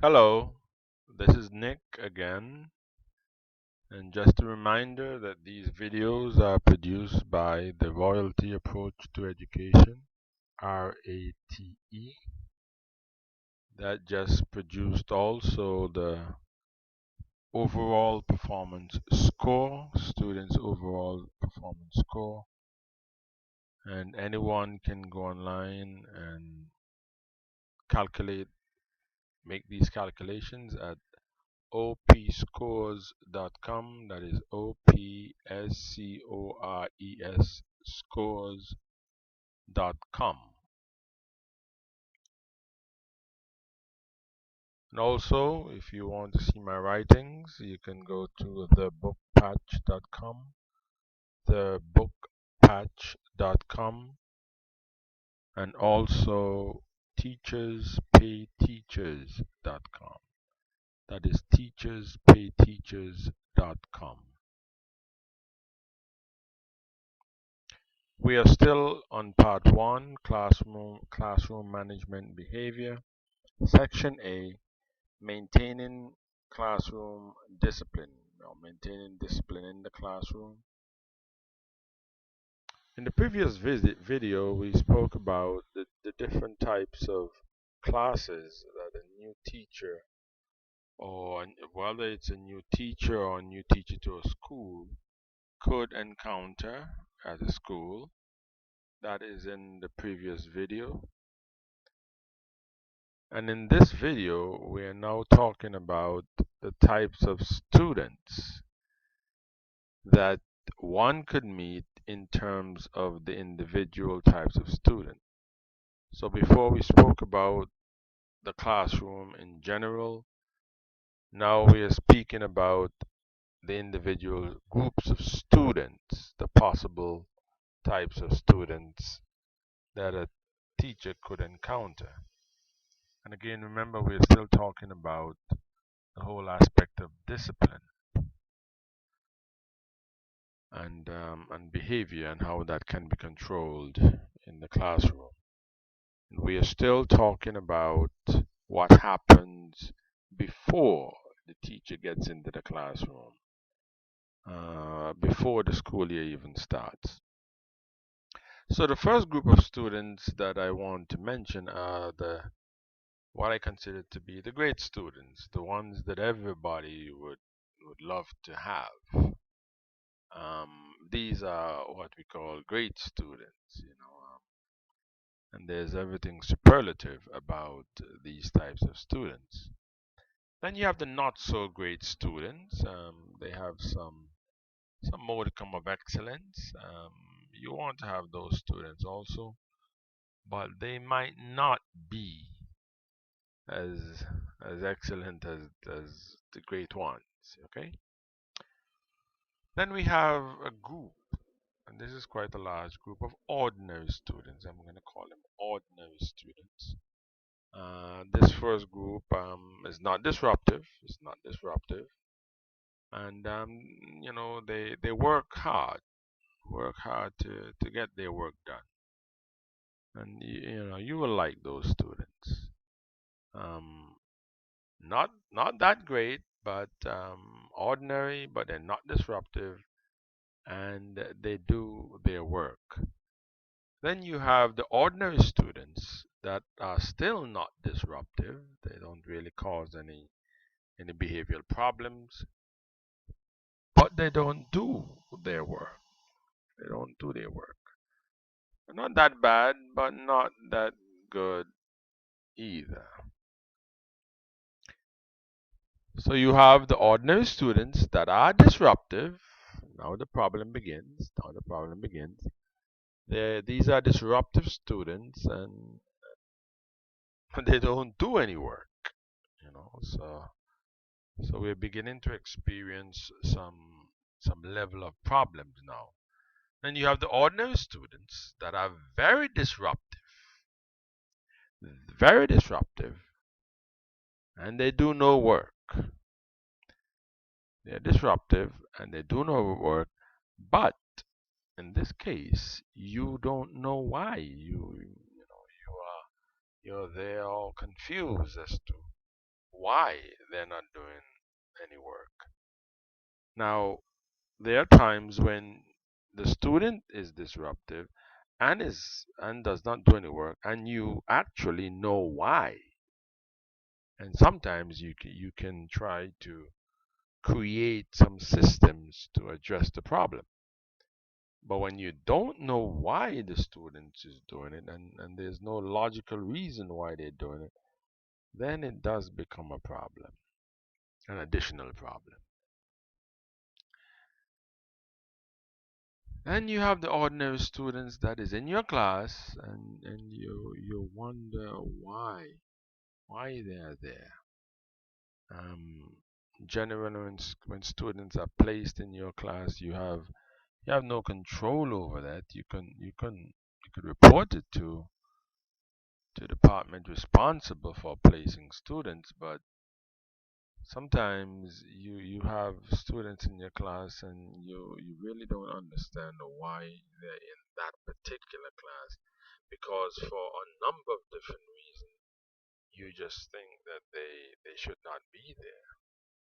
Hello, this is Nick again, and just a reminder that these videos are produced by the Royalty Approach to Education, RATE, that just produced also the overall performance score, students' overall performance score, and anyone can go online and calculate, make these calculations at opscores.com. That is OPSCORES scores.com. And also, if you want to see my writings, you can go to thebookpatch.com, thebookpatch.com, and also teacherspayteachers.com. That is teacherspayteachers.com. We are still on part 1, classroom management behavior, section A, maintaining classroom discipline, or maintaining discipline in the classroom. In the previous video, we spoke about the different types of classes that a new teacher, or whether it's a new teacher or a new teacher to a school, could encounter at a school. That is in the previous video. And in this video, we are now talking about the types of students that one could meet in terms of the individual types of students. So before we spoke about the classroom in general, now we are speaking about the individual groups of students, the possible types of students that a teacher could encounter. And again, remember, we're still talking about the whole aspect of discipline and behavior and how that can be controlled in the classroom. And we are still talking about what happens before the teacher gets into the classroom, before the school year even starts. So the first group of students that I want to mention are what I consider to be the great students, the ones that everybody would love to have. These are what we call great students, and there's everything superlative about these types of students. Then you have the not so great students. They have some modicum of excellence. You want to have those students also, but they might not be as excellent as the great ones. Okay. Then we have a group, and this is quite a large group of ordinary students. I'm going to call them ordinary students. This first group is not disruptive. It's not disruptive, and they work hard to get their work done, and you will like those students. Um, not that great, but ordinary, but they're not disruptive, and they do their work. Then you have the ordinary students that are still not disruptive. They don't really cause any behavioral problems, but they don't do their work. They don't do their work. They're not that bad, but not that good either. So you have the ordinary students that are disruptive. Now the problem begins. Now the problem begins. These are disruptive students, and they don't do any work. So we're beginning to experience some level of problems now. Then you have the ordinary students that are very disruptive, and they do no work. They're disruptive and they do no work, but in this case, you don't know why. You're there all confused as to why they're not doing any work. Now, there are times when the student is disruptive and does not do any work, and you actually know why. And sometimes you can try to create some systems to address the problem. But when you don't know why the student is doing it, and there's no logical reason why they're doing it, then it does become a problem, an additional problem. And you have the ordinary students that is in your class, and you wonder why they are there. Generally, when students are placed in your class, you have no control over that. You could report it to the department responsible for placing students, but sometimes you have students in your class and you really don't understand why they're in that particular class, because for a number of different reasons you just think that they should not be there,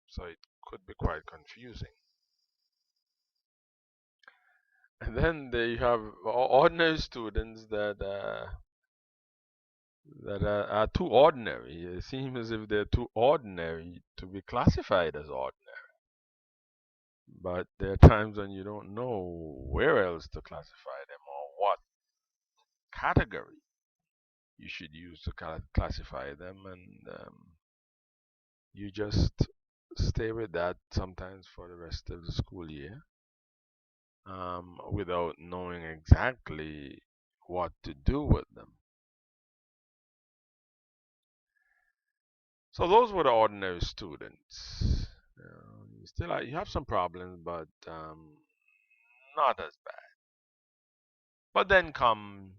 so it could be quite confusing. And then they have ordinary students that are too ordinary. It seems as if they're too ordinary to be classified as ordinary. But there are times when you don't know where else to classify them or what category you should use to classify them, and you just stay with that sometimes for the rest of the school year, without knowing exactly what to do with them. So those were the ordinary students. You have some problems, but not as bad. But then comes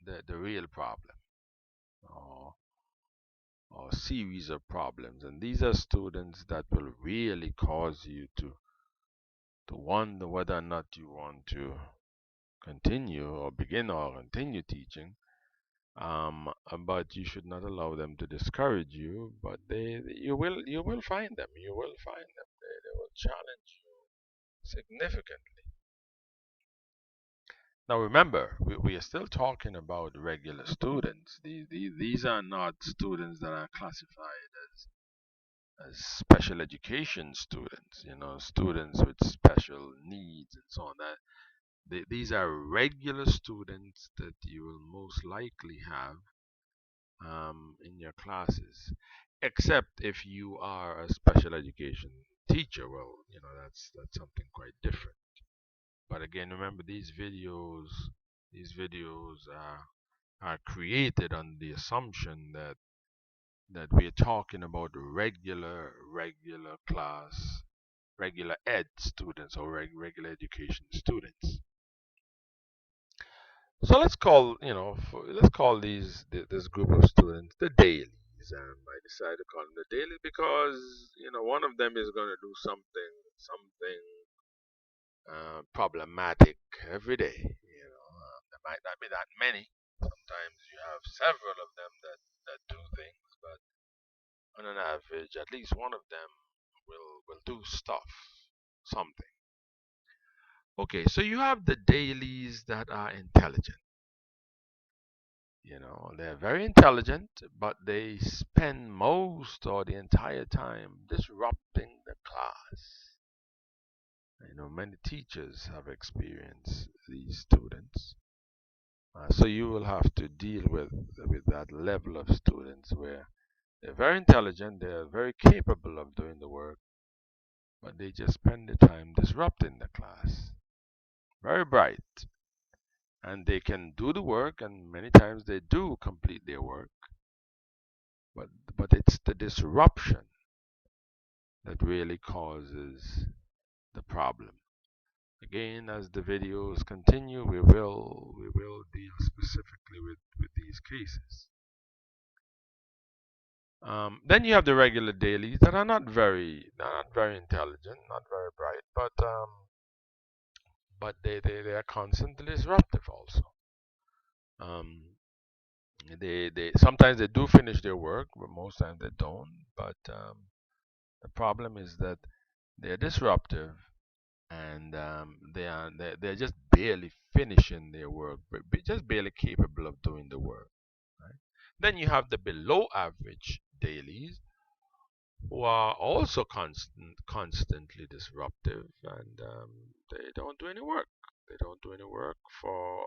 the real problem, or series of problems, and these are students that will really cause you to wonder whether or not you want to continue or begin or continue teaching. But you should not allow them to discourage you. But you will find them. You will find them. They will challenge you significantly. Now remember, we are still talking about regular students. These are not students that are classified as special education students, students with special needs and so on. These are regular students that you will most likely have in your classes, except if you are a special education teacher. Well, that's something quite different. But again, remember, these videos are created on the assumption that we are talking about regular class, regular ed students, or regular education students. So let's call this group of students the dailies. I decided to call them the dailies because one of them is going to do something problematic every day. There might not be that many. Sometimes you have several of them that do things, but on an average, at least one of them will do something. Okay, so you have the dailies that are intelligent. They're very intelligent, but they spend most or the entire time disrupting the class. Many teachers have experienced these students. So you will have to deal with that level of students where they're very intelligent, they're very capable of doing the work, but they just spend the time disrupting the class. Very bright, and they can do the work, and many times they do complete their work, but it's the disruption that really causes the problem. Again, as the videos continue, we will deal specifically with these cases. Then you have the regular dailies that are not very intelligent, not very bright, but they are constantly disruptive also. Um, They sometimes they do finish their work, but most times they don't. But the problem is that they're disruptive, and they're just barely finishing their work, but just barely capable of doing the work. Right? Then you have the below average dailies who are also constantly disruptive, and they don't do any work. They don't do any work for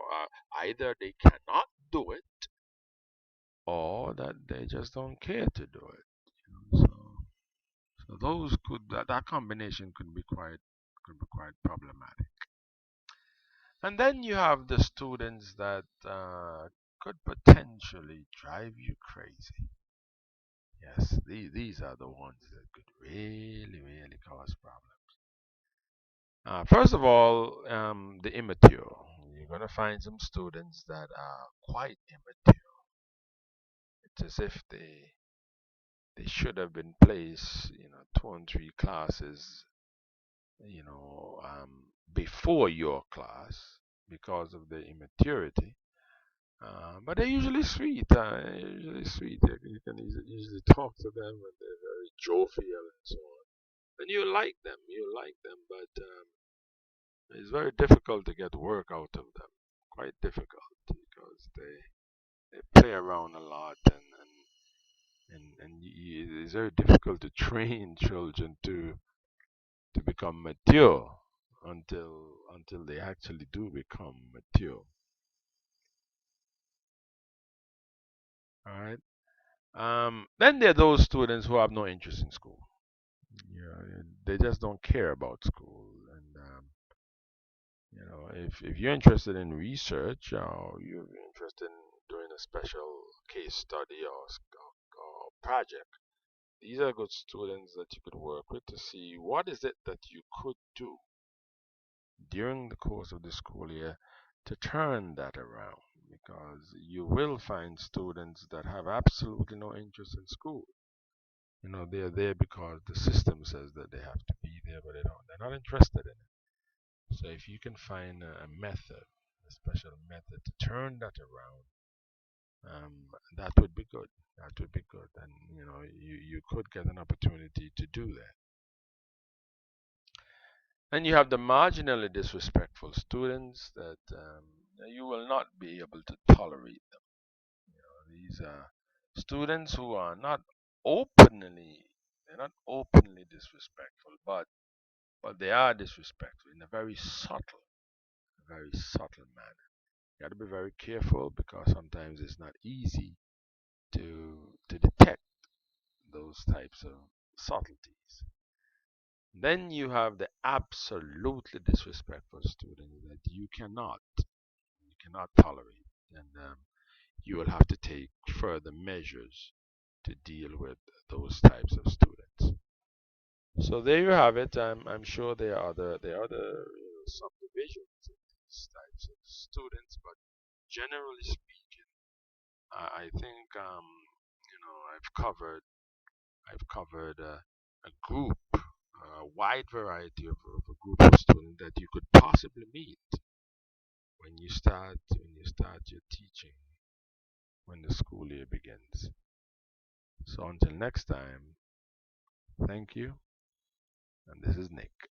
either they cannot do it or that they just don't care to do it. So those that combination could be quite problematic. And then you have the students that could potentially drive you crazy. Yes, these are the ones that could really cause problems. First of all, the immature. You're gonna find some students that are quite immature. It's as if they should have been placed, 2 and 3 classes, before your class because of their immaturity. But they're usually sweet. Usually sweet. You can usually talk to them, and they're very jovial and so on. And you like them. You like them, but it's very difficult to get work out of them. Quite difficult because they play around a lot, and it's very difficult to train children to become mature until they actually do become mature. All right. Then there are those students who have no interest in school. Yeah, they just don't care about school. And if you're interested in research, or you're interested in doing a special case study or project, these are good students that you could work with to see what is it that you could do during the course of the school year to turn that around, because you will find students that have absolutely no interest in school. They're there because the system says that they have to be there, but they're not interested in it. So if you can find a method, a special method to turn that around, that would be good. That would be good. And you could get an opportunity to do that. And you have the marginally disrespectful students that you will not be able to tolerate them. These are students who are not openly, they're not openly disrespectful, but they are disrespectful in a very subtle manner. You got to be very careful because sometimes it's not easy to detect those types of subtleties. Then you have the absolutely disrespectful student that you cannot tolerate, and you will have to take further measures to deal with those types of students. So there you have it. I'm sure there are other subdivisions of these types of students, but generally speaking, I think I've covered a group, a wide variety of a group of students that you could possibly meet when you start your teaching when the school year begins. So until next time, thank you, and this is Nick.